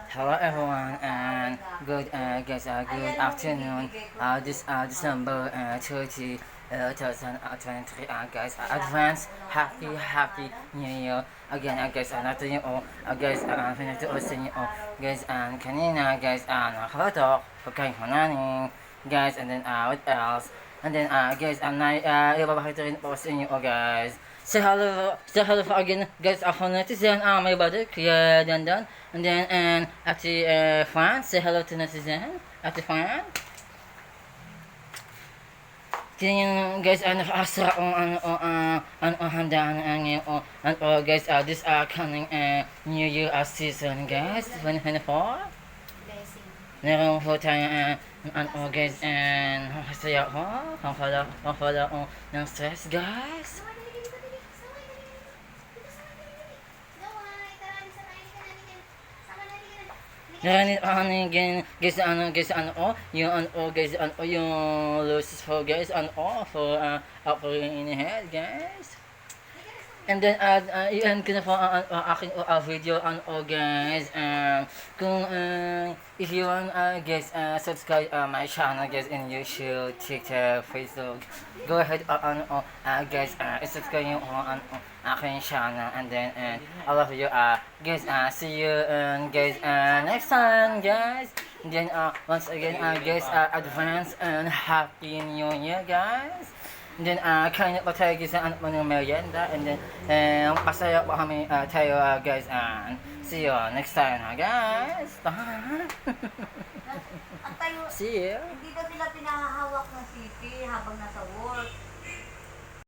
Hello everyone and good afternoon. This December 30, 2023. Guys, advance happy New Year. Again, guys, nato niyo guys, pinatuos sa inyo guys, kanina guys, nakakatok pagkain ko nanin guys, and then what else? And then guys, ibabakita rin po sa inyo guys. Say hello for again, guys. Ako netizen, my brother, Kuya Dandan. And then, Ate Fran, say hello to netizen. Ate Fran. Tingnan guys, nakaasra kung handaan ngayon, guys, this coming New Year season, guys, 2024. Meron po tayo, guys, and kasaya ko, pangkala ko ng stress, guys. Guys, yung loses for guys, for upper in the head, guys. And then, iyan ko na po ang aking video, guys. Kung, if you want, guys, subscribe my channel, guys, in YouTube, TikTok, Facebook. Go ahead, guys, subscribe yung aking channel. And then, I love you, guys, see you, guys, next time, guys. And then, once again, guys, advance and happy New Year, guys. And then, kain pa tayo guys ng merienda. And then, pasaya pa kami tayo guys. See you next time guys. Ang tayo, See you. hindi daw nila pinahahawak ng city habang nasa work.